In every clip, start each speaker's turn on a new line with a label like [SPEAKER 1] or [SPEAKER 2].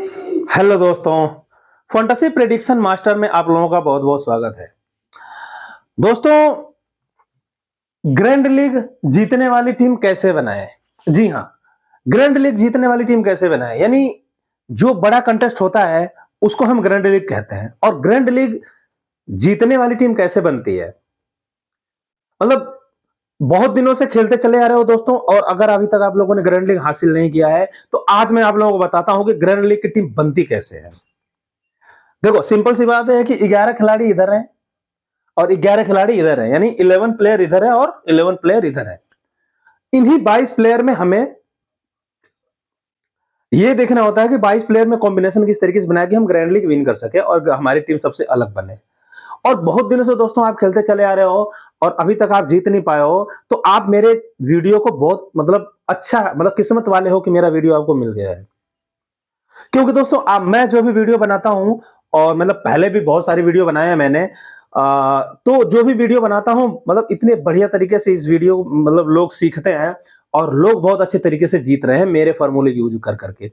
[SPEAKER 1] Hello दोस्तों, fantasy prediction master में आप लोगों का बहुत बहुत स्वागत है। दोस्तों, ग्रैंड लीग जीतने वाली टीम कैसे बनाए? जी हाँ, ग्रैंड लीग जीतने वाली टीम कैसे बनाए, यानी जो बड़ा कंटेस्ट होता है उसको हम ग्रैंड लीग कहते हैं। और ग्रैंड लीग जीतने वाली टीम कैसे बनती है, मतलब बहुत दिनों से खेलते चले आ रहे हो दोस्तों, और अगर अभी तक आप लोगों ने ग्रैंड लीग हासिल नहीं किया है तो आज मैं आप लोगों को बताता हूं कि ग्रैंड लीग की टीम बनती कैसे है। देखो, सिंपल सी बात है कि 11 खिलाड़ी इधर हैं और 11 खिलाड़ी इधर हैं, यानी 11 प्लेयर इधर है और 11 प्लेयर इधर है। इन्हीं 22 प्लेयर में हमें यह देखना होता है कि 22 प्लेयर में कॉम्बिनेशन किस तरीके से बनाया कि हम ग्रैंड लीग विन कर सके और हमारी टीम सबसे अलग बने। और बहुत दिनों से दोस्तों आप खेलते चले आ रहे हो और अभी तक आप जीत नहीं पाए हो, तो आप मेरे वीडियो को बहुत मतलब किस्मत वाले हो कि मेरा वीडियो आपको मिल गया है। क्योंकि दोस्तों मैं जो भी वीडियो बनाता हूं, और मतलब पहले भी बहुत सारी वीडियो बनाए हैं मैंने, तो जो भी वीडियो बनाता हूं मतलब इतने बढ़िया तरीके से इस वीडियो मतलब लोग सीखते हैं और लोग बहुत अच्छे तरीके से जीत रहे हैं मेरे फॉर्मूले यूज कर करके।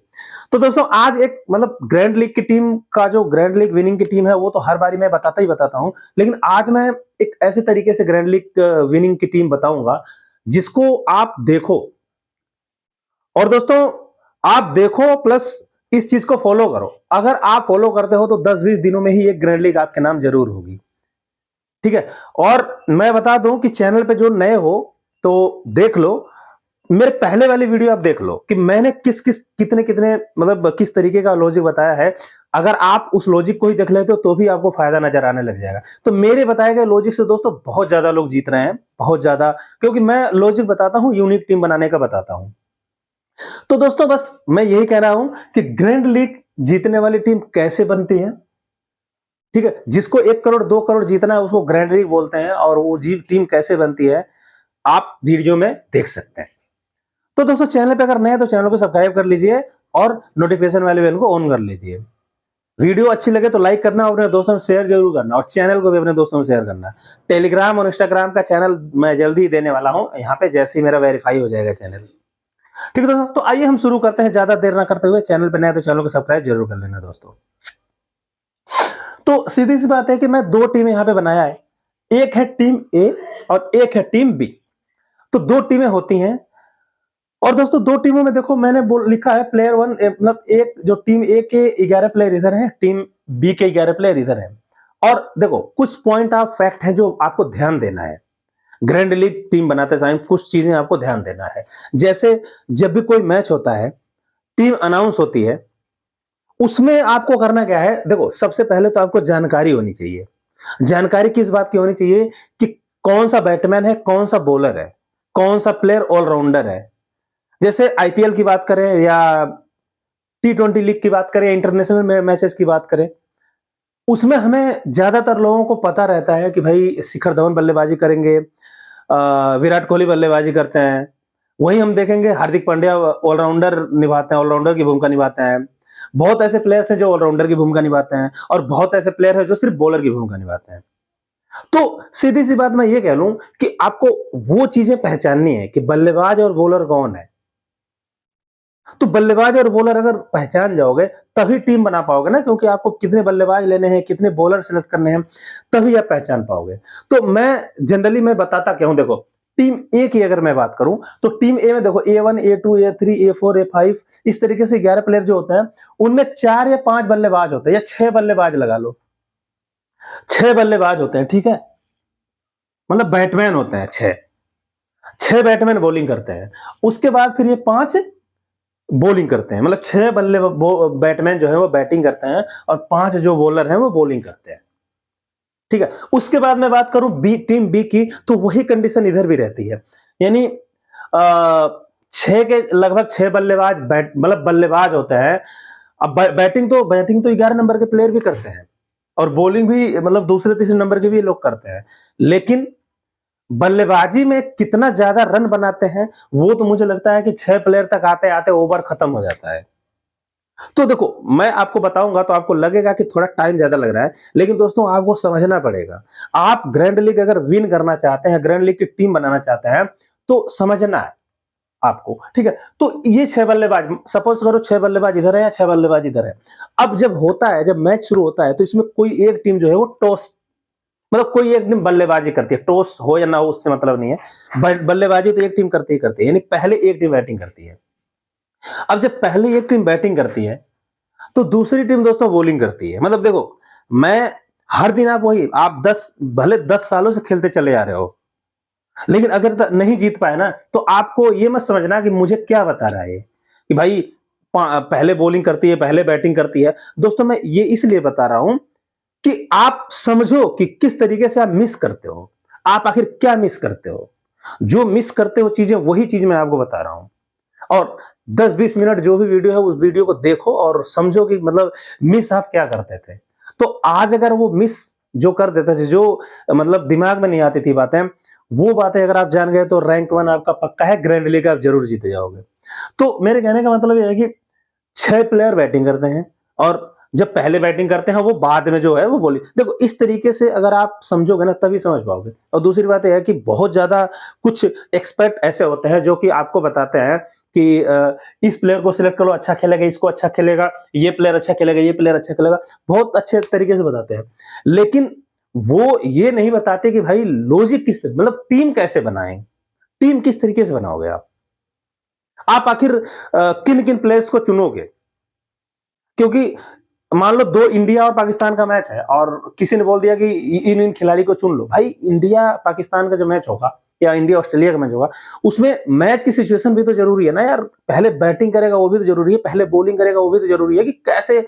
[SPEAKER 1] तो दोस्तों आज एक मतलब ग्रैंड लीग की टीम का, जो ग्रैंड लीग विनिंग की टीम है वो तो हर बारी मैं बताता ही बताता हूं, लेकिन आज मैं एक ऐसे तरीके से ग्रैंड लीग विनिंग की टीम बताऊंगा जिसको आप देखो। और दोस्तों आप देखो प्लस इस चीज को फॉलो करो। अगर आप फॉलो करते हो तो 10-20 दिनों में ही एक ग्रैंड लीग आपके नाम जरूर होगी, ठीक है। और मैं बता दूं कि चैनल पे जो नए हो तो देख लो, मेरे पहले वाली वीडियो आप देख लो कि मैंने किस किस कितने कितने मतलब किस तरीके का लॉजिक बताया है। अगर आप उस लॉजिक को ही देख लेते हो तो भी आपको फायदा नजर आने लग जाएगा। तो मेरे बताए गए लॉजिक से दोस्तों बहुत ज्यादा लोग जीत रहे हैं, बहुत ज्यादा, क्योंकि मैं लॉजिक बताता हूं, यूनिक टीम बनाने का बताता हूं। तो दोस्तों बस मैं यही कह रहा हूं कि ग्रैंड लीग जीतने वाली टीम कैसे बनती है, ठीक है। जिसको 1 करोड़ 2 करोड़ जीतना है उसको ग्रैंड लीग बोलते हैं, और वो जी टीम कैसे बनती है आप वीडियो में देख सकते हैं। तो दोस्तों चैनल पे अगर नए हैं तो चैनल को सब्सक्राइब कर लीजिए और नोटिफिकेशन वाले बेल को ऑन कर लीजिए। वीडियो अच्छी लगे तो लाइक करना, अपने दोस्तों में शेयर जरूर करना, और चैनल को भी अपने दोस्तों में शेयर करना। टेलीग्राम और इंस्टाग्राम का चैनल मैं जल्दी ही देने वाला हूं, यहाँ पे जैसे ही मेरा वेरीफाई हो जाएगा चैनल। ठीक है दोस्तों, तो आइए हम शुरू करते हैं ज्यादा देर ना करते हुए। चैनल पे नए तो चैनल को सब्सक्राइब जरूर कर लेना दोस्तों। तो सीधी सी बात है कि मैं 2 टीमें यहां पे बनाया है, एक है टीम ए और एक है टीम बी। तो 2 टीमें होती हैं, और दोस्तों 2 टीमों में देखो मैंने लिखा है प्लेयर 1, मतलब एक जो टीम ए के 11 प्लेयर इधर है, टीम बी के 11 प्लेयर इधर है। और देखो कुछ पॉइंट ऑफ फैक्ट है जो आपको ध्यान देना है। ग्रैंड लीग टीम बनाते समय कुछ चीजें आपको ध्यान देना है। जैसे जब भी कोई मैच होता है, टीम अनाउंस होती है, उसमें आपको करना क्या है, देखो सबसे पहले तो आपको जानकारी होनी चाहिए। जानकारी किस बात की होनी चाहिए कि कौन सा बैट्समैन है, कौन सा बॉलर है, कौन सा प्लेयर ऑलराउंडर है। जैसे आईपीएल की बात करें या T20 लीग की बात करें, इंटरनेशनल मैचेस की बात करें, उसमें हमें ज्यादातर लोगों को पता रहता है कि भाई शिखर धवन बल्लेबाजी करेंगे, विराट कोहली बल्लेबाजी करते हैं। वहीं हम देखेंगे हार्दिक पांड्या ऑलराउंडर निभाते हैं, ऑलराउंडर की भूमिका निभाते हैं। बहुत ऐसे प्लेयर्स हैं जो ऑलराउंडर की भूमिका निभाते हैं, और बहुत ऐसे प्लेयर हैं जो सिर्फ बॉलर की भूमिका निभाते हैं। तो सीधी सी बात मैं ये कह लूं कि आपको वो चीजें पहचाननी है कि बल्लेबाज और बॉलर कौन है। तो बल्लेबाज और बॉलर अगर पहचान जाओगे तभी टीम बना पाओगे ना, क्योंकि आपको कितने बल्लेबाज लेने हैं, कितने बॉलर सेलेक्ट करने हैं, तभी आप पहचान पाओगे। तो मैं जनरली मैं बताता क्या हूं, देखो टीम ए की अगर मैं बात करूं तो टीम ए में देखो A1 A2 A3 A4 A5 इस तरीके से 11 प्लेयर जो होते हैं, उनमें 4 या 5 बल्लेबाज होते हैं, या 6 बल्लेबाज लगा लो, 6 बल्लेबाज होते हैं, ठीक है। मतलब बैटमैन होते हैं 6 बैटमैन बॉलिंग करते हैं। उसके बाद फिर ये 5 बॉलिंग करते हैं, मतलब 6 बैटमैन जो है वो बैटिंग करते हैं और 5 जो बॉलर हैं वो बॉलिंग करते हैं, ठीक है। उसके बाद मैं बात करूं टीम बी की, तो वही कंडीशन इधर भी रहती है, यानी 6 के लगभग 6 बल्लेबाज मतलब बल्लेबाज होते हैं। अब बैटिंग तो 11 नंबर के प्लेयर भी करते हैं, और बॉलिंग भी मतलब दूसरे तीसरे नंबर के भी लोग करते हैं, लेकिन बल्लेबाजी में कितना ज्यादा रन बनाते हैं वो तो मुझे लगता है कि 6 प्लेयर तक आते आते ओवर खत्म हो जाता है। तो देखो मैं आपको बताऊंगा तो आपको लगेगा कि थोड़ा टाइम ज्यादा लग रहा है, लेकिन दोस्तों आपको समझना पड़ेगा। आप ग्रैंड लीग अगर विन करना चाहते हैं, ग्रैंड लीग की टीम बनाना चाहते हैं, तो समझना है आपको, ठीक है। तो ये 6 बल्लेबाज, सपोज करो 6 बल्लेबाज इधर है या 6 बल्लेबाज इधर है। अब जब होता है, जब मैच शुरू होता है, तो इसमें कोई एक टीम जो है वो टॉस, मतलब कोई एक टीम बल्लेबाजी करती है, टॉस हो या ना हो उससे मतलब नहीं है, बल्लेबाजी तो एक टीम करती ही करती है, यानी पहले एक टीम बैटिंग करती है। अब जब पहले एक टीम बैटिंग करती है तो दूसरी टीम दोस्तों बॉलिंग करती है। मतलब देखो, मैं हर दिन, आप वही, आप 10 भले 10 सालों से खेलते चले आ रहे हो, लेकिन अगर नहीं जीत पाए ना, तो आपको ये मत समझना कि मुझे क्या बता रहा है कि भाई पहले बॉलिंग करती है, पहले बैटिंग करती है। दोस्तों मैं ये इसलिए बता रहा हूं कि आप समझो कि किस तरीके से आप मिस करते हो, आप आखिर क्या मिस करते हो। जो मिस करते हो चीजें, वही चीज मैं आपको बता रहा हूं। और 10-20 मिनट जो भी वीडियो है, उस वीडियो को देखो और समझो कि मतलब मिस आप क्या करते थे। तो आज अगर वो मिस जो कर देते थे, जो मतलब दिमाग में नहीं आती थी बातें, वो बातें अगर आप जान गए तो रैंक 1 आपका पक्का है, ग्रैंड लीग आप जरूर जीते जाओगे। तो मेरे कहने का मतलब ये है कि 6 प्लेयर बैटिंग करते हैं, और जब पहले बैटिंग करते हैं वो बाद में जो है वो बॉलिंग। देखो इस तरीके से अगर आप समझोगे ना, तभी समझ पाओगे। और दूसरी बात यह है कि बहुत ज्यादा कुछ एक्सपर्ट ऐसे होते हैं जो कि आपको बताते हैं कि इस प्लेयर को सिलेक्ट करो, अच्छा खेलेगा, इसको अच्छा खेलेगा, ये प्लेयर अच्छा खेलेगा, ये प्लेयर अच्छा खेलेगा, बहुत अच्छे तरीके से बताते हैं। लेकिन वो ये नहीं बताते कि भाई लॉजिक किस, मतलब टीम कैसे बनाएं, टीम किस तरीके से बनाओगे आप आखिर किन किन प्लेयर्स को चुनोगे। क्योंकि मान लो 2 इंडिया और पाकिस्तान का मैच है और किसी ने बोल दिया कि इन इन खिलाड़ी को चुन लो। भाई इंडिया पाकिस्तान का जो मैच होगा या इंडिया ऑस्ट्रेलिया का मैच होगा, उसमें मैच की सिचुएशन भी तो जरूरी है ना यार। पहले बैटिंग करेगा वो भी तो जरूरी है, पहले बॉलिंग करेगा वो भी तो जरूरी है कि कैसे,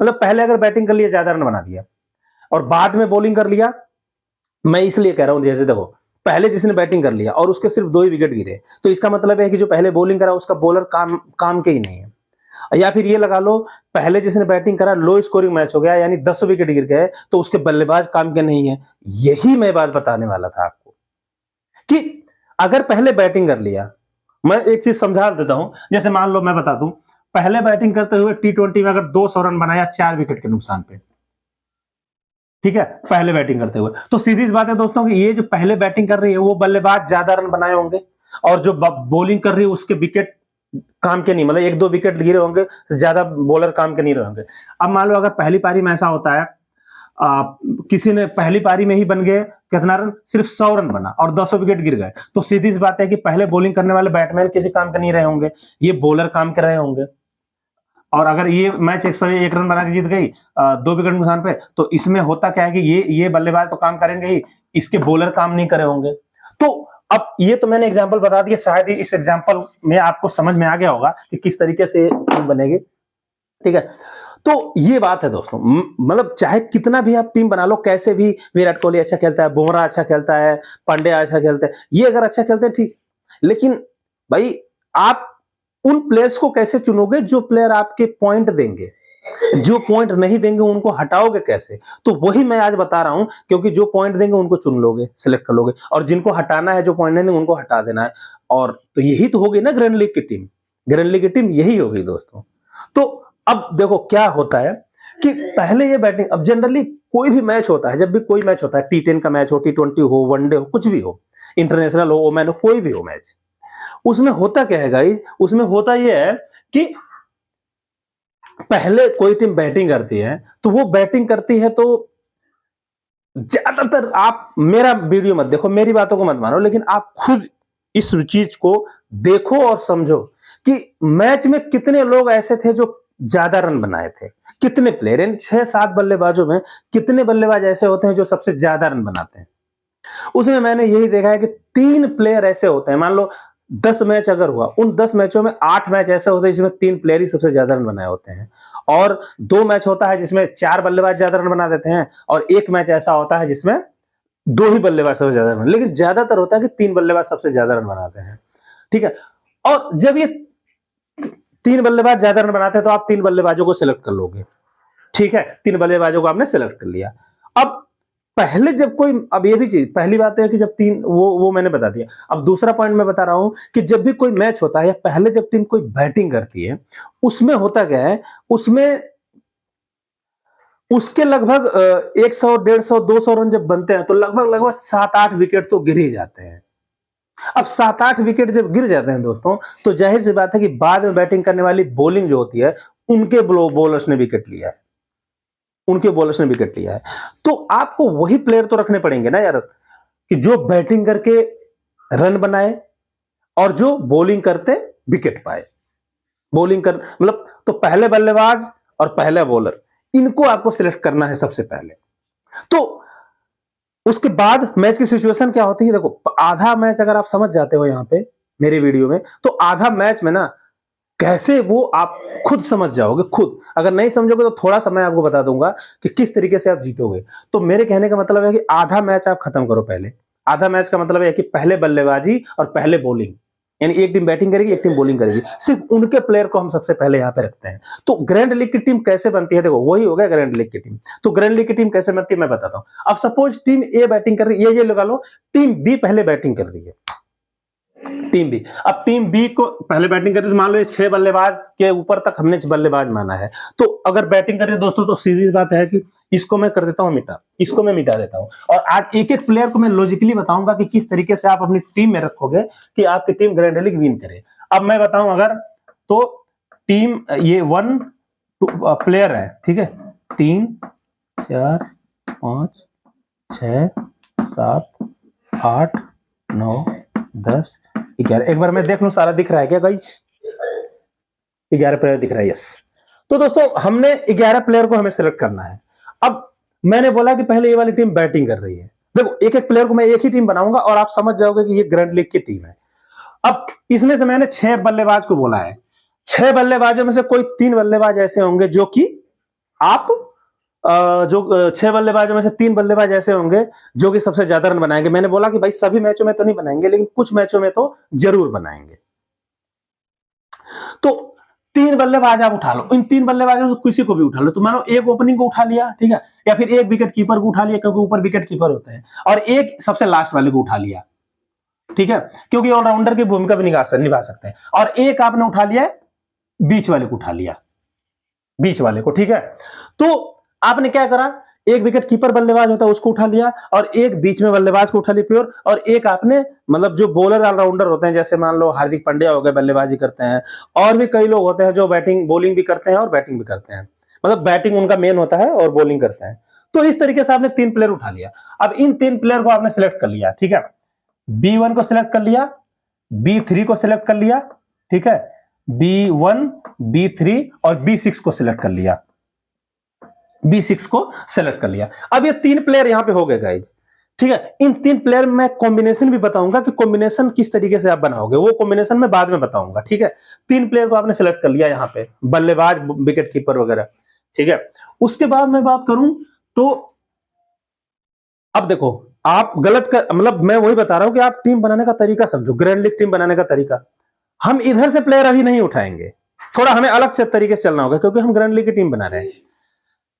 [SPEAKER 1] मतलब पहले अगर बैटिंग कर लिया, ज्यादा रन बना दिया और बाद में बॉलिंग कर लिया। मैं इसलिए कह रहा हूं, जैसे देखो, पहले जिसने बैटिंग कर लिया और उसके सिर्फ 2 ही विकेट गिरे, तो इसका मतलब है कि जो पहले बॉलिंग करा उसका बॉलर काम काम के ही नहीं है। या फिर ये लगा लो, पहले जिसने बैटिंग करा लो स्कोरिंग मैच हो गया, यानी 10 विकेट गिर गए, तो उसके बल्लेबाज काम के नहीं है। यही मैं बात बताने वाला था आपको कि अगर पहले बैटिंग कर लिया, मैं एक चीज समझा देता हूं। जैसे मान लो मैं बता दूं, पहले बैटिंग करते हुए T20 में अगर 200 रन बनाया 4 विकेट के नुकसान पे, ठीक है, पहले बैटिंग करते हुए, तो सीधी सी बात है दोस्तों कि ये जो पहले बैटिंग कर रही है वो बल्लेबाज ज्यादा रन बनाए होंगे, और जो बॉलिंग कर रही है उसके विकेट काम के नहीं, मतलब 1-2 विकेट गिरे होंगे, ज्यादा बॉलर काम के नहीं रहे होंगे। अब मान लो अगर पहली पारी में ऐसा होता है, आ, किसी ने पहली पारी में ही बन गए कितना रन, सिर्फ 100 रन बना और 200 विकेट गिर गए, तो सीधी सी बात है कि पहले बॉलिंग करने वाले बैट्समैन किसी काम के नहीं रहे होंगे, ये बॉलर काम के रहे होंगे। और अगर ये मैच 101 रन बना के जीत गई 2 विकेट नुकसान पे, तो इसमें होता क्या है कि ये बल्लेबाज तो काम करेंगे ही, इसके बॉलर काम नहीं करे होंगे। तो अब ये तो मैंने एग्जांपल बता दिया, शायद ही इस एग्जांपल में आपको समझ में आ गया होगा कि किस तरीके से टीम बनेगी, ठीक है। तो ये बात है दोस्तों, मतलब चाहे कितना भी आप टीम बना लो, कैसे भी, विराट कोहली अच्छा खेलता है, बुमराह अच्छा खेलता है, पांड्या अच्छा खेलता है, ये अगर अच्छा खेलते हैं ठीक, लेकिन भाई आप उन प्लेयर्स को कैसे चुनोगे जो प्लेयर आपके पॉइंट देंगे, जो पॉइंट नहीं देंगे उनको हटाओगे कैसे। तो वही मैं आज बता रहा हूं, क्योंकि जो पॉइंट देंगे उनको चुन लोगे, सिलेक्ट कर लोगे, और जिनको हटाना है, जो पॉइंट नहीं देंगे उनको हटा देना है। और तो यही तो होगी ना ग्रैंड लीग की टीम, ग्रैंड लीग की टीम यही होगी दोस्तों। तो अब देखो क्या होता है कि पहले ये बैटिंग, अब जनरली कोई भी मैच होता है, जब भी कोई मैच होता है, T10 का मैच हो, T20 हो, वनडे हो, कुछ भी हो, इंटरनेशनल हो, ओमैन हो, कोई भी हो मैच, उसमें होता क्या है गाइस, उसमें होता यह है कि पहले कोई टीम बैटिंग करती है, तो वो बैटिंग करती है तो ज्यादातर, आप मेरा वीडियो मत देखो, मेरी बातों को मत मानो, लेकिन आप खुद इस चीज को देखो और समझो कि मैच में कितने लोग ऐसे थे जो ज्यादा रन बनाए थे, कितने प्लेयर, 6-7 बल्लेबाजों में कितने बल्लेबाज ऐसे होते हैं जो सबसे ज्यादा रन बनाते हैं। उसमें मैंने यही देखा है कि 3 प्लेयर ऐसे होते हैं, मान लो 10 मैच अगर हुआ, उन 10 मैचों में 8 मैच ऐसे होते हैं जिसमें 3 प्लेयर ही सबसे ज्यादा रन बनाए होते हैं, और 2 मैच होता है जिसमें 4 बल्लेबाज ज्यादा रन बना देते हैं, और 1 मैच ऐसा होता है जिसमें 2 ही बल्लेबाज सबसे ज्यादा रन, लेकिन ज्यादातर होता है कि 3 बल्लेबाज सबसे ज्यादा रन बनाते हैं, ठीक है। और जब ये 3 बल्लेबाज ज्यादा रन बनाते हैं तो आप 3 बल्लेबाजों को सिलेक्ट कर लोगे, ठीक है, 3 बल्लेबाजों को आपने सिलेक्ट कर लिया। अब पहले जब कोई, अब ये भी चीज, पहली बात है कि जब तीन, वो मैंने बता दिया। अब दूसरा पॉइंट मैं बता रहा हूं कि जब भी कोई मैच होता है या पहले जब टीम कोई बैटिंग करती है, उसमें होता क्या है, उसमें उसके लगभग 100, 150, 200 रन जब बनते हैं तो लगभग लगभग 7-8 विकेट तो गिर ही जाते हैं। अब 7-8 विकेट जब गिर जाते हैं दोस्तों, तो जाहिर सी बात है कि बाद में बैटिंग करने वाली बॉलिंग जो होती है, उनके बॉलर्स ने विकेट लिया है, उनके बॉलर्स ने विकेट लिया है। तो आपको वही प्लेयर तो रखने पड़ेंगे ना यार, कि जो बैटिंग करके रन बनाए और जो बॉलिंग करते विकेट पाए। बॉलिंग कर मतलब तो पहले बल्लेबाज और पहले बॉलर, इनको आपको सिलेक्ट करना है सबसे पहले। तो उसके बाद मैच की सिचुएशन क्या होती है, देखो आधा मैच अगर आप समझ जाते हो यहां पे मेरे वीडियो में, तो आधा मैच में ना कैसे वो आप खुद समझ जाओगे खुद। अगर नहीं समझोगे तो थोड़ा सा मैं आपको बता दूंगा कि किस तरीके से आप जीतोगे। तो मेरे कहने का मतलब है कि आधा मैच आप खत्म करो पहले। आधा मैच का मतलब है कि पहले बल्लेबाजी और पहले बॉलिंग, यानी एक टीम बैटिंग करेगी एक टीम बॉलिंग करेगी, सिर्फ उनके प्लेयर को हम सबसे पहले यहां पे रखते हैं। तो ग्रैंड लीग की टीम कैसे बनती है, देखो वही हो गया ग्रैंड लीग की टीम। तो ग्रैंड लीग की टीम कैसे बनती है मैं बताता हूं। अब सपोज टीम ए बैटिंग कर रही है, ये लगा लो टीम बी पहले बैटिंग कर रही है, टीम बी। अब टीम बी को पहले बैटिंग करती है, मान लो 6 बल्लेबाज के ऊपर तक हमने बल्लेबाज माना है। तो अगर बैटिंग करें दोस्तों, तो सीधी बात है कि इसको मैं कर देता हूं मिटा, इसको मैं मिटा देता हूं। और आज एक एक प्लेयर को मैं लॉजिकली बताऊंगा कि किस तरीके से आप अपनी टीम में रखोगे कि आपकी टीम ग्रैंड लीग विन करे। अब मैं बताऊं अगर, तो टीम ये 1 प्लेयर है, ठीक है, 3 4 5 6 7 8 9 10 11। एक बार मैं देख लूं सारा दिख रहा है क्या गाइस? 11 प्लेयर दिख रहा है, यस। तो दोस्तों हमने 11 प्लेयर को हमें सिलेक्ट करना है। अब मैंने बोला कि पहले ये वाली टीम बैटिंग कर रही है। देखो एक एक प्लेयर को मैं एक ही टीम बनाऊंगा और आप समझ जाओगे कि ये ग्रैंड लीग की टीम है। अब इसमें से मैंने 6 बल्लेबाज को बोला है। 6 बल्लेबाजों में से कोई 3 बल्लेबाज ऐसे होंगे जो कि आप जो 6 बल्लेबाजों में से 3 बल्लेबाज ऐसे होंगे जो कि सबसे ज्यादा रन बनाएंगे। मैंने बोला कि भाई सभी मैचों में तो नहीं बनाएंगे, लेकिन कुछ मैचों में तो जरूर बनाएंगे। तो 3 बल्लेबाज आप उठा लो, इन 3 बल्लेबाजों से किसी को भी उठा लो। तो मानो एक ओपनिंग को उठा लिया, ठीक है, या फिर एक विकेट कीपर को उठा लिया क्योंकि ऊपर विकेट कीपर होते हैं, और एक सबसे लास्ट वाले को उठा लिया, ठीक है, क्योंकि ऑलराउंडर की भूमिका भी निभा सकते हैं। और एक आपने उठा लिया बीच वाले को उठा लिया, बीच वाले को, ठीक है। तो आपने क्या करा, एक विकेट कीपर बल्लेबाज होता है उसको उठा लिया, और एक बीच में बल्लेबाज को उठा लिया प्योर, और एक आपने मतलब जो बॉलर ऑलराउंडर होते हैं, जैसे मान लो हार्दिक पांड्या हो गए, बल्लेबाजी करते हैं, और भी कई लोग होते हैं जो बैटिंग बॉलिंग भी करते हैं और बैटिंग भी करते हैं, मतलब बैटिंग उनका मेन होता है और बॉलिंग करते हैं। तो इस तरीके से आपने 3 प्लेयर उठा लिया। अब इन 3 प्लेयर को आपने सिलेक्ट कर लिया, ठीक है, B1 को सिलेक्ट कर लिया, B3 को सिलेक्ट कर लिया, ठीक है, B1 B3 और B6 को सिलेक्ट कर लिया, B6 को सिलेक्ट कर लिया। अब ये 3 प्लेयर यहां पे हो गए गाइज, ठीक है। इन 3 प्लेयर में कॉम्बिनेशन भी बताऊंगा कि कॉम्बिनेशन किस तरीके से आप बनाओगे, वो कॉम्बिनेशन मैं बाद में बताऊंगा, ठीक है। 3 प्लेयर को आपने सिलेक्ट कर लिया यहां पे, बल्लेबाज विकेट कीपर वगैरह, ठीक है। उसके बाद मैं बात करूं तो अब देखो आप गलत कर, मतलब मैं वही बता रहा हूं कि आप टीम बनाने का तरीका समझो, ग्रैंड लीग टीम बनाने का तरीका। हम इधर से प्लेयर अभी नहीं उठाएंगे, थोड़ा हमें अलग से तरीके से चलना होगा क्योंकि हम ग्रैंड लीग की टीम बना रहे हैं।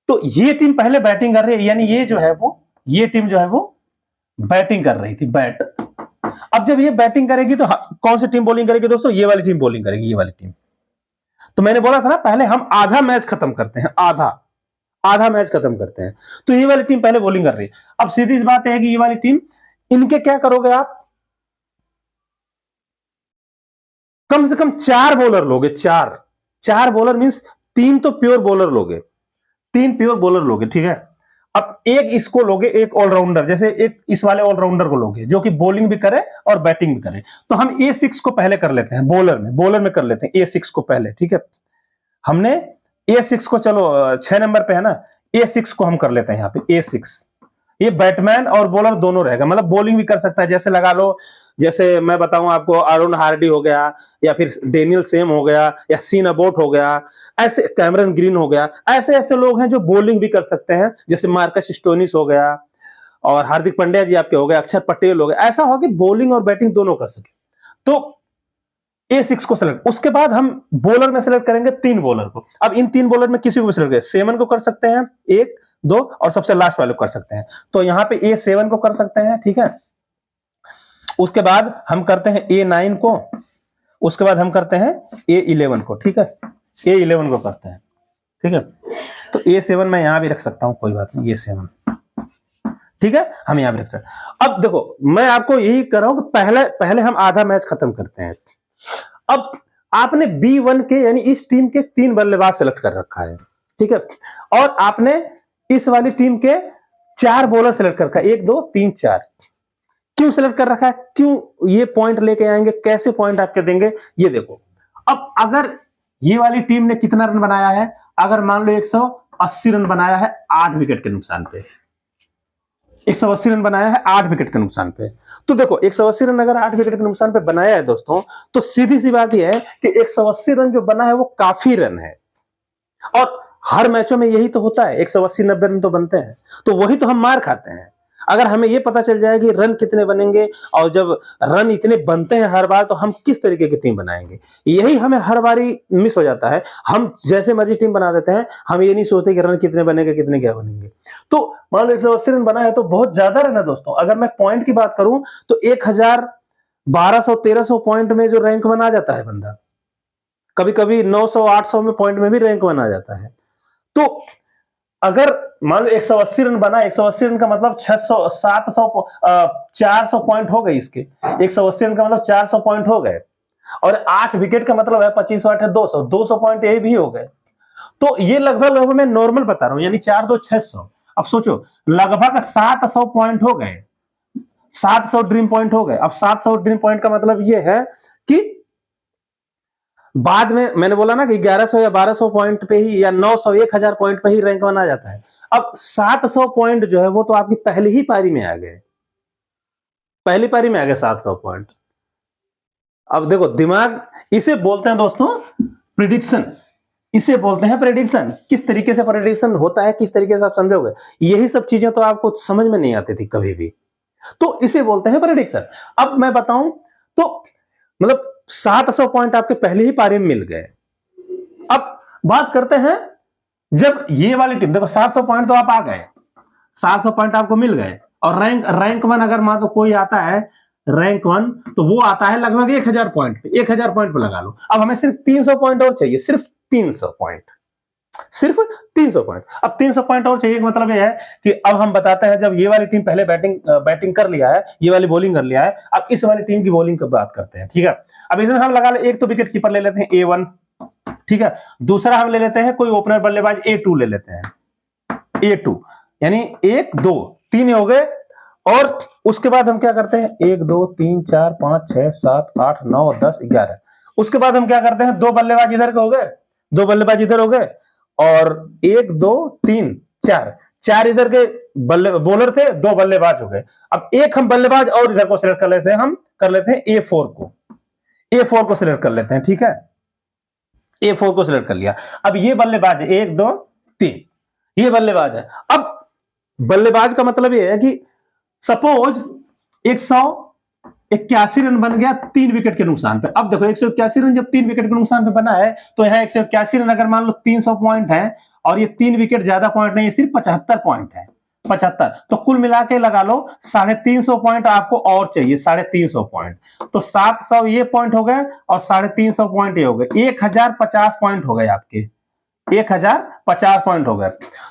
[SPEAKER 1] तो ये टीम पहले बैटिंग कर रही है, यानी ये जो है वो, ये टीम जो है वो बैटिंग कर रही थी, बैट। अब जब ये बैटिंग करेगी तो कौन सी टीम बॉलिंग करेगी दोस्तों? ये वाली टीम बॉलिंग करेगी, ये वाली टीम। तो मैंने बोला था ना पहले हम आधा मैच खत्म करते हैं, आधा मैच खत्म करते हैं। तो ये वाली टीम पहले बॉलिंग कर रही है। अब सीधी सी बात है कि ये वाली टीम, इनके क्या करोगे आप, कम से कम 4 बॉलर लोगे, 4 बॉलर मींस 3 तो प्योर बॉलर लोगे, 3 प्योर बॉलर लोगे, ठीक है। अब एक इसको लोगे, एक ऑलराउंडर, जैसे एक इस वाले ऑलराउंडर को लोगे जो कि बॉलिंग भी करे और बैटिंग भी करे। तो हम A6 को पहले कर लेते हैं, बॉलर में कर लेते हैं A6 को पहले, ठीक है। हमने A6 को, चलो 6 नंबर पे है ना, A6 को हम कर लेते हैं यहाँ पे A6। ये बैटमैन और बॉलर दोनों रहेगा, मतलब बॉलिंग भी कर सकता है। जैसे लगा लो, जैसे मैं बताऊं आपको, अरुण हार्डी हो गया, या फिर डेनियल सेम हो गया, या सीन अबोट हो गया, ऐसे कैमरन ग्रीन हो गया, ऐसे ऐसे लोग हैं जो बॉलिंग भी कर सकते हैं। जैसे मार्कस स्टोनिस हो गया, और हार्दिक पांड्या जी आपके हो गए, अक्षर पटेल हो गए। ऐसा हो कि बॉलिंग और बैटिंग दोनों कर सके। तो A6 को सिलेक्ट, उसके बाद हम बॉलर में सिलेक्ट करेंगे 3 बॉलर को। अब इन 3 बॉलर में किसी को भी सिलेक्ट करें, 7 को कर सकते हैं, 1 2 और सबसे लास्ट वाले को कर सकते हैं। तो यहां पे A7 को कर सकते हैं, ठीक है। उसके बाद हम करते हैं A9 को, उसके बाद हम करते हैं A11 को, ठीक है, A11 को करते हैं, ठीक है। तो A7 मैं यहां भी रख सकता हूं, कोई बात नहीं, A7, ठीक है, हम यहां लिख सकते। अब देखो मैं आपको यही कर रहा हूं कि पहले पहले हम आधा मैच खत्म करते हैं। अब आपने B1 के यानी इस टीम के 3 बल्लेबाज सेलेक्ट कर रखा है, ठीक है, और आपने इस वाली टीम के 4 बॉलर सेलेक्ट कर रखा है, 1 2 3 4। क्यों सेलेक्ट कर रखा है, क्यों ये पॉइंट लेके आएंगे, कैसे पॉइंट आपके देंगे, ये देखो। अब अगर ये वाली टीम ने कितना रन बनाया है, अगर मान लो 180 रन बनाया है 8 विकेट के नुकसान पे, 180 रन बनाया है 8 विकेट के नुकसान पे, तो देखो 180 रन अगर 8 विकेट के नुकसान पे बनाया है दोस्तों, तो सीधी सी बात यह है कि 180 रन जो बना है वो काफी रन है, और हर मैचों में यही तो होता है, 180-90 रन तो बनते हैं, तो वही तो हम मार खाते हैं। अगर हमें यह पता चल जाए कि रन कितने बनेंगे और जब रन इतने बनते हैं हर बार, तो हम किस तरीके की टीम बनाएंगे, यही हमें हर बारी मिस हो जाता है। हम जैसे मर्जी टीम बना देते हैं, हम ये नहीं सोचते कि रन कितने बनेंगे, कितने क्या बनेंगे। तो मान लो 180 रन बना है तो बहुत ज्यादा रन है दोस्तों। अगर मैं पॉइंट की बात करूं तो 1000-1200-1300 पॉइंट में जो रैंक बना जाता है बंदा, कभी कभी 900-800 में पॉइंट में भी रैंक बना जाता है। तो अगर मान लो 180 रन बना, 180 रन का मतलब 600 700 400 पॉइंट हो गए इसके, 180 रन का मतलब 400 पॉइंट हो गए, और 8 विकेट का मतलब है 25 8 है 200 पॉइंट यही भी हो गए। तो ये लगभग मैं नॉर्मल बता रहा हूं, यानी 4 2 600। अब सोचो लगभग 700 पॉइंट हो गए, 700 ड्रीम पॉइंट हो गए। अब 700 ड्रीम पॉइंट का मतलब ये है कि बाद में मैंने बोला ना कि 1100 या 1200 पॉइंट पे ही, या 900 1000 पॉइंट पे ही रैंक बना जाता है। अब 700 पॉइंट जो है वो तो आपकी पहली ही पारी में आ गए, पहली पारी में आ गए 700 पॉइंट। अब देखो दिमाग, इसे बोलते हैं दोस्तों प्रिडिक्शन, इसे बोलते हैं प्रेडिक्शन। किस तरीके से प्रेडिक्शन होता है, किस तरीके से आप समझोगे, यही सब चीजें तो आपको समझ में नहीं आती थी कभी भी, तो इसे बोलते हैं प्रेडिक्शन। अब मैं बताऊं तो मतलब 700 पॉइंट आपके पहले ही पारी में मिल गए। अब बात करते हैं जब ये वाली टीम, देखो 700 पॉइंट तो आप आ गए, 700 पॉइंट आपको मिल गए, और रैंक 1 अगर मान लो कोई आता है रैंक 1, तो वो आता है लगभग 1000 पॉइंट पे, 1000 पॉइंट पे लगा लो। अब हमें सिर्फ 300 पॉइंट और चाहिए, सिर्फ 300 पॉइंट, सिर्फ 300 पॉइंट। अब 300 पॉइंट और चाहिए, मतलब ये है कि अब हम बताते हैं जब ये वाली टीम पहले बैटिंग कर लिया है, ये वाली बॉलिंग कर लिया है, अब इस वाली टीम की बॉलिंग की बात करते हैं, ठीक है। अब इसमें हम लगा ले, एक तो विकेट कीपर ले लेते हैं A1, ठीक है, दूसरा हम ले लेते हैं कोई ओपनर बल्लेबाज A2 ले लेते हैं, A2 यानी 1 2 3 हो गए। और उसके बाद हम क्या करते हैं, 1 2 3 4 5 6 7 8 9 10 11, उसके बाद हम क्या करते हैं, 2 बल्लेबाज इधर के हो गए, 2 बल्लेबाज इधर हो गए, और 1 2 3 4 इधर के बॉलर थे, 2 बल्लेबाज हो गए। अब एक हम बल्लेबाज और इधर को सिलेक्ट कर लेते हैं, हम कर लेते हैं A4 को सिलेक्ट कर लेते हैं, ठीक है, A4 को सिलेक्ट कर लिया। अब ये बल्लेबाज है 1 2 3, ये बल्लेबाज है। अब बल्लेबाज का मतलब ये है कि सपोज 181 रन बन गया 3 विकेट के नुकसान पे। अब देखो 181 रन जब 3 विकेट के नुकसान पे बना है, तो यहां 181 रन अगर मान लो 300 पॉइंट है, और ये 3 विकेट ज्यादा पॉइंट नहीं है, सिर्फ 75 पॉइंट है, 75, तो कुल मिला के लगा लो 350 पॉइंट आपको और चाहिए, 350 पॉइंट। तो 700 ये पॉइंट हो गए और 350 पॉइंट ये हो गए, 1050 पॉइंट हो गए आपके, 1050 पॉइंट हो गए।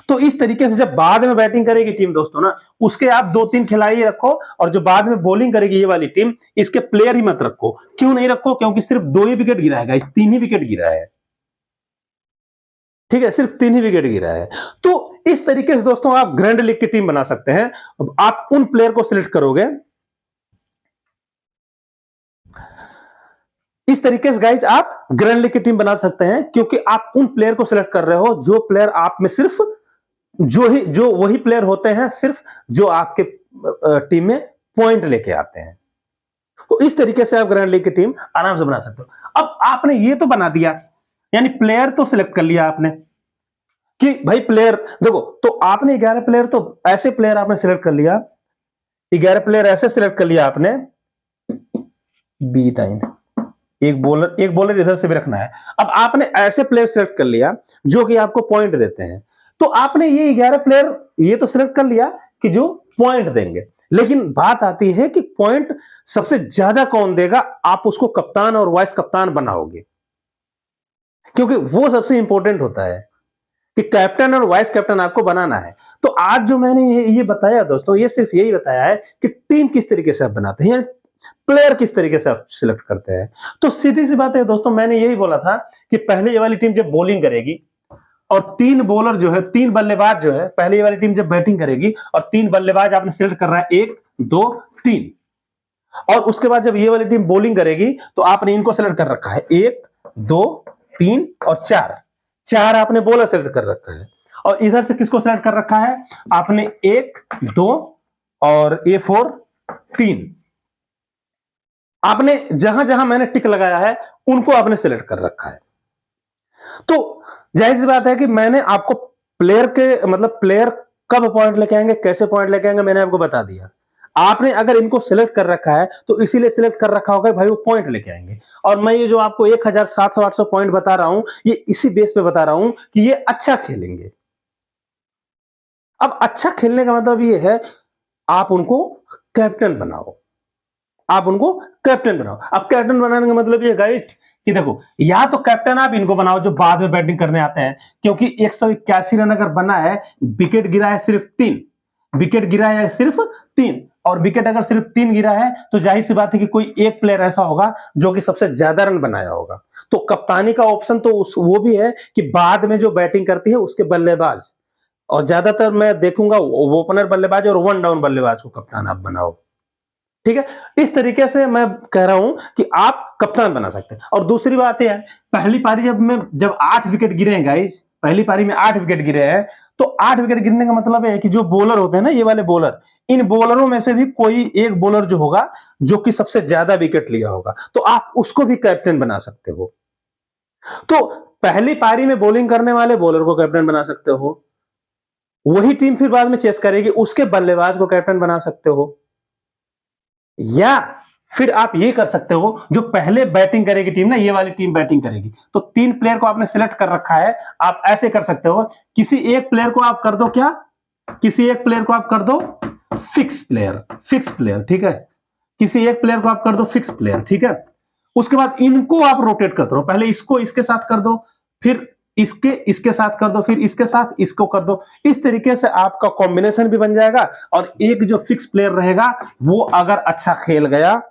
[SPEAKER 1] तो इस तरीके से जब बाद में बैटिंग करेगी टीम दोस्तों ना, उसके आप 2-3 खिलाड़ी रखो, और जो बाद में बॉलिंग करेगी ये वाली टीम, इसके प्लेयर ही मत रखो। क्यों नहीं रखो, क्योंकि सिर्फ 2 ही विकेट गिरा है, 3 ही विकेट गिरा है, ठीक है, सिर्फ 3 ही विकेट गिरा है। तो इस तरीके से दोस्तों आप ग्रैंड लीग की टीम बना सकते हैं। आप उन प्लेयर को सिलेक्ट करोगे, इस तरीके से गाइज आप ग्रैंड लीग की टीम बना सकते हैं, क्योंकि आप उन प्लेयर को सिलेक्ट कर रहे हो जो प्लेयर आप में सिर्फ जो वही प्लेयर होते हैं सिर्फ जो आपके टीम में पॉइंट लेके आते हैं। तो इस तरीके से आप ग्रैंड लीग की टीम आराम से बना सकते हो। अब आपने ये तो बना दिया, यानी प्लेयर तो सिलेक्ट कर लिया आपने कि भाई प्लेयर, देखो तो आपने 11 प्लेयर, तो ऐसे प्लेयर आपने सिलेक्ट कर लिया, 11 प्लेयर ऐसे सिलेक्ट कर लिया आपने, B9, एक बॉलर इधर से भी रखना है। अब आपने ऐसे प्लेयर सिलेक्ट कर लिया जो कि आपको पॉइंट देते हैं, तो आपने ये 11 प्लेयर ये तो सिलेक्ट कर लिया कि जो पॉइंट देंगे, लेकिन बात आती है कि पॉइंट सबसे ज्यादा कौन देगा, आप उसको कप्तान और वाइस कप्तान बनाओगे, क्योंकि वो सबसे इंपॉर्टेंट होता है कि कैप्टन और वाइस कैप्टन आपको बनाना है। तो आज जो मैंने ये बताया दोस्तों, ये सिर्फ यही बताया है कि टीम किस तरीके से आप बनाते हैं, प्लेयर किस तरीके से आप सिलेक्ट करते हैं। तो सीधी सी बात है दोस्तों, मैंने यही बोला था कि पहले ये वाली टीम जब बॉलिंग करेगी और 3 बॉलर जो है, 3 बल्लेबाज जो है, पहले ये वाली टीम जब बैटिंग करेगी और 3 बल्लेबाज आपने सिलेक्ट कर रहा है, 1 2 3, और उसके बाद जब ये वाली टीम बॉलिंग करेगी तो आपने इनको सेलेक्ट कर रखा है, 1 2 3 और 4 आपने बॉलर सेलेक्ट कर रखा है। और इधर से किसको सेलेक्ट कर रखा है आपने, 1 2 और A4 3, आपने जहां जहां मैंने टिक लगाया है उनको आपने सेलेक्ट कर रखा है। तो जाहिर सी बात है कि मैंने आपको प्लेयर के मतलब प्लेयर कब पॉइंट लेके आएंगे, कैसे पॉइंट लेके आएंगे, मैंने आपको बता दिया। आपने अगर इनको सिलेक्ट कर रखा है तो इसीलिए सिलेक्ट कर रखा होगा भाई वो पॉइंट लेके आएंगे। और मैं ये जो आपको 1700-800 पॉइंट बता रहा हूं, ये इसी बेस पे बता रहा हूं कि ये अच्छा खेलेंगे। अब अच्छा खेलने का मतलब ये है, आप उनको कैप्टन बनाओ, आप उनको कैप्टन बनाओ। अब कैप्टन बनाने का मतलब ये गाइस कि देखो, या तो कैप्टन आप इनको बनाओ जो बाद में बैटिंग करने आते हैं, क्योंकि 181 रन अगर बना है, विकेट गिरा है सिर्फ 3, विकेट गिरा है सिर्फ 3, और विकेट अगर सिर्फ 3 गिरा है तो जाहिर सी बात है कि कोई एक प्लेयर ऐसा होगा जो कि सबसे ज्यादा रन बनाया होगा। तो कप्तानी का ऑप्शन तो वो भी है कि बाद में जो बैटिंग करती है उसके बल्लेबाज, और ज्यादातर मैं देखूंगा ओपनर बल्लेबाज और 1 डाउन बल्लेबाज को कप्तान आप बनाओ। ठीक है, इस तरीके से मैं कह रहा हूं कि आप कप्तान बना सकते हैं। और दूसरी बात यह है, पहली पारी जब 8 विकेट गिरे हैं गाइस, पहली पारी में 8 विकेट गिरे हैं, तो 8 विकेट गिरने का मतलब है कि जो बॉलर होते हैं ना, ये वाले बॉलर, इन बॉलरों में से भी कोई एक बॉलर जो होगा जो कि सबसे ज्यादा विकेट लिया होगा, तो आप उसको भी कैप्टन बना सकते हो। तो पहली पारी में बॉलिंग करने वाले बॉलर को कैप्टन बना सकते हो, वही टीम फिर बाद में चेस करेगी, उसके बल्लेबाज को कैप्टन बना सकते हो, या फिर आप ये कर सकते हो, जो पहले बैटिंग करेगी टीम ना, ये वाली टीम बैटिंग करेगी, तो 3 प्लेयर को आपने सिलेक्ट कर रखा है, आप ऐसे कर सकते हो, किसी एक प्लेयर को आप कर दो क्या, किसी एक प्लेयर को आप कर दो फिक्स प्लेयर, ठीक है, किसी एक प्लेयर को आप कर दो फिक्स प्लेयर, ठीक है। उसके बाद इनको आप रोटेट करते रहो, पहले इसको इसके साथ कर दो, फिर इसके साथ कर दो, फिर इसके साथ इसको कर दो। इस तरीके से आपका कॉम्बिनेशन भी बन जाएगा, और एक जो फिक्स प्लेयर रहेगा वो अगर अच्छा खेल गया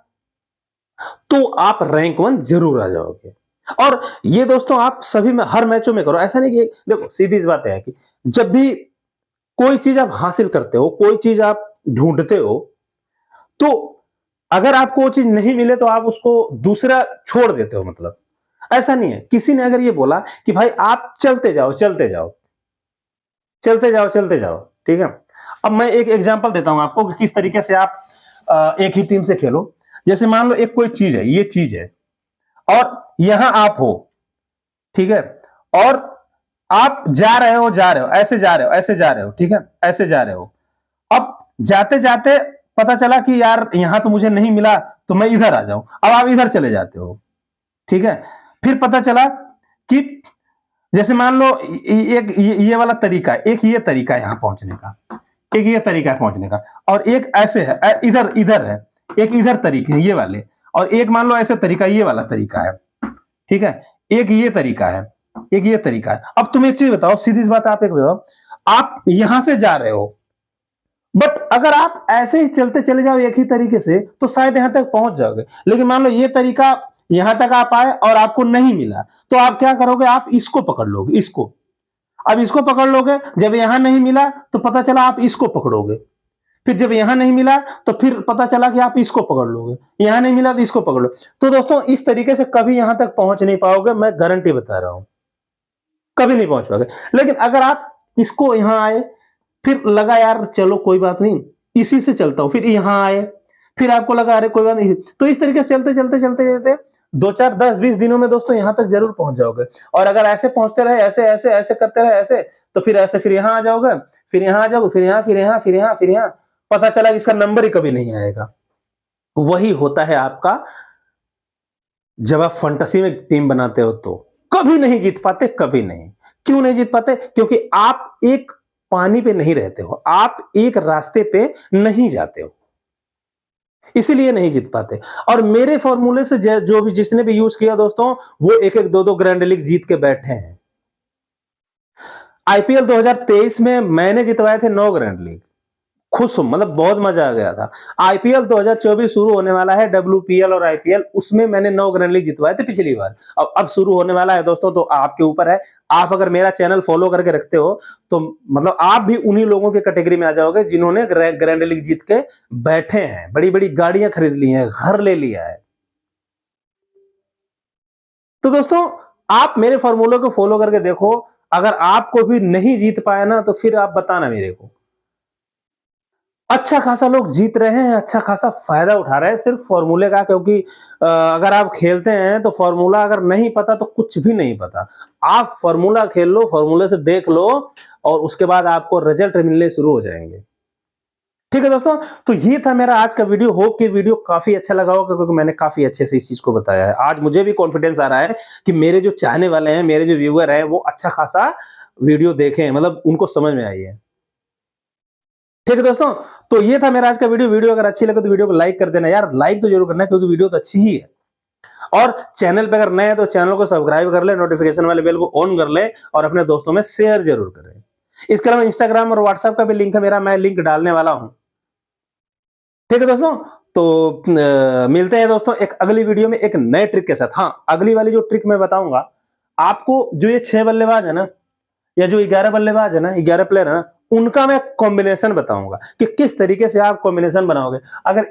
[SPEAKER 1] तो आप रैंक 1 जरूर आ जाओगे। और ये दोस्तों आप सभी में हर मैचों में करो, ऐसा नहीं कि देखो, सीधी सी बात है कि जब भी कोई चीज आप हासिल करते हो, कोई चीज आप ढूंढते हो, तो अगर आपको वो चीज नहीं मिले तो आप उसको दूसरा छोड़ देते हो, मतलब ऐसा नहीं है। किसी ने अगर ये बोला कि भाई आप चलते जाओ, ठीक है। अब मैं एक एग्जांपल देता हूं आपको कि किस तरीके से आप एक ही टीम से खेलो। जैसे मान लो एक कोई चीज है, ये चीज है, और यहां आप हो, ठीक है, और आप जा रहे हो, ऐसे जा रहे हो, ठीक है, ऐसे जा रहे हो। अब जाते जाते पता चला कि यार यहां तो मुझे नहीं मिला, तो मैं इधर आ जाऊं। अब आप इधर चले जाते हो, ठीक है। फिर पता चला कि जैसे मान लो एक ये वाला तरीका है, एक ये तरीका है यहां पहुंचने का, एक ये तरीका है पहुंचने का, और एक ऐसे है, इधर है, एक इधर तरीके हैं ये वाले, और एक मान लो ऐसे तरीका, ये वाला तरीका है, ठीक है, एक ये तरीका है, एक ये तरीका है। अब तुम एक चीज बताओ, सीधी सी बात आप एक बताओ, आप यहां से जा रहे हो, बट अगर आप ऐसे ही चलते चले जाओ एक ही तरीके से तो शायद यहां तक पहुंच जाओगे। लेकिन मान लो ये तरीका यहां तक आप आए और आपको नहीं मिला, तो आप क्या करोगे, आप इसको पकड़ लोगे, इसको। अब इसको पकड़ लोगे, जब यहां नहीं मिला तो पता चला आप इसको पकड़ोगे, फिर जब यहां नहीं मिला तो फिर पता चला कि आप इसको पकड़ लोगे, यहां नहीं मिला तो इसको पकड़ लो। तो दोस्तों इस तरीके से कभी यहां तक पहुंच नहीं पाओगे, मैं गारंटी बता रहा हूं, कभी नहीं पहुंच पाओगे। लेकिन अगर आप इसको यहां आए, फिर लगा यार चलो कोई बात नहीं, इसी से चलता हूं, फिर यहां आए, फिर आपको लगा अरे कोई बात नहीं, तो इस तरीके से चलते 2 4 10 20 दिनों में दोस्तों यहां तक जरूर पहुंच जाओगे। और अगर ऐसे पहुंचते रहे, ऐसे ऐसे ऐसे करते रहे ऐसे, तो फिर ऐसे फिर यहां आ जाओगे, फिर यहां आ जाओगे, फिर यहां, पता चला कि इसका नंबर ही कभी नहीं आएगा। वही होता है आपका जब आप फंटेसी में टीम बनाते हो, तो कभी नहीं जीत पाते, कभी नहीं। क्यों नहीं जीत पाते? क्योंकि आप एक पानी पे नहीं रहते हो, आप एक रास्ते पे नहीं जाते हो, इसीलिए नहीं जीत पाते। और मेरे फॉर्मूले से जो भी जिसने भी यूज किया दोस्तों, वो 1 1 2 2 ग्रैंड लीग जीत के बैठे हैं। आईपीएल 2023 में मैंने जितवाए थे 9 ग्रैंड लीग। खुश हूं, मतलब बहुत मजा आ गया था। आईपीएल 2024 शुरू होने वाला है, डब्ल्यूपीएल और आईपीएल, उसमें मैंने 9 ग्रैंड लीग जितवाए थे पिछली बार। अब शुरू होने वाला है दोस्तों, तो आपके ऊपर है। आप अगर मेरा चैनल फॉलो करके रखते हो तो मतलब आप भी उन्हीं लोगों की कैटेगरी में आ जाओगे जिन्होंने ग्रैंड लीग जीत के बैठे हैं, बड़ी बड़ी गाड़ियां खरीद ली हैं, घर ले लिया है। तो दोस्तों, आप मेरे फॉर्मूले को फॉलो करके देखो। अगर आपको भी नहीं जीत पाया ना, तो फिर आप बताना मेरे को। अच्छा खासा लोग जीत रहे हैं, अच्छा खासा फायदा उठा रहे हैं सिर्फ फॉर्मूले का, क्योंकि अगर आप खेलते हैं तो फॉर्मूला अगर नहीं पता तो कुछ भी नहीं पता। आप फॉर्मूला खेल लो, फॉर्मूले से देख लो, और उसके बाद आपको रिजल्ट मिलने शुरू हो जाएंगे। ठीक है दोस्तों, तो ये था मेरा आज का वीडियो। होप कि वीडियो काफी अच्छा लगा होगा, क्योंकि मैंने काफी अच्छे से इस चीज को बताया है। आज मुझे भी कॉन्फिडेंस आ रहा है कि मेरे जो चाहने वाले हैं, मेरे जो व्यूअर हैं, वो अच्छा खासा वीडियो देखें, मतलब उनको समझ में आई है। ठीक है दोस्तों, तो ये था मेरा आज का वीडियो अगर अच्छी लगे तो वीडियो को लाइक कर देना यार, लाइक तो जरूर करना है, क्योंकि वीडियो तो अच्छी ही है। और चैनल पे अगर नए हैं तो चैनल को सब्सक्राइब कर ले, नोटिफिकेशन वाले बेल को ऑन कर ले, और अपने दोस्तों में शेयर जरूर करें। इसके अलावा इंस्टाग्राम और व्हाट्सएप का भी लिंक है मेरा, मैं लिंक डालने वाला हूं। ठीक है दोस्तों, तो मिलते हैं दोस्तों एक अगली वीडियो में एक नए ट्रिक के साथ। हाँ, अगली वाली जो ट्रिक मैं बताऊंगा आपको, जो ये 6 बल्लेबाज है ना, या जो 11 बल्लेबाज है ना, 11 प्लेयर है ना, उनका मैं कॉम्बिनेशन बताऊंगा कि किस तरीके से आप कॉम्बिनेशन बनाओगे। अगर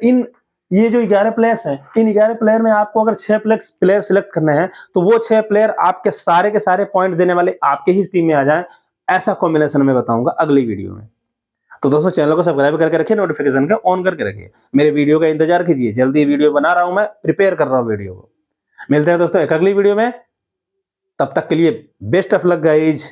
[SPEAKER 1] ये जो 11 प्लेयर्स हैं, इन 11 प्लेयर में आपको अगर 6 प्लेयर सिलेक्ट करने हैं, तो वो 6 प्लेयर आपके सारे के सारे पॉइंट देने वाले आपके ही टीम में आ जाएं, ऐसा कॉम्बिनेशन मैं बताऊंगा अगली वीडियो में। तो दोस्तों, चैनल को सब्सक्राइब करके रखिए, नोटिफिकेशन को ऑन करके रखिए, मेरे वीडियो का इंतजार कीजिए। जल्दी वीडियो बना रहा हूं, मैं प्रिपेयर कर रहा हूं वीडियो को। मिलते हैं दोस्तों एक अगली वीडियो में, तब तक के लिए बेस्ट ऑफ लक गाइज।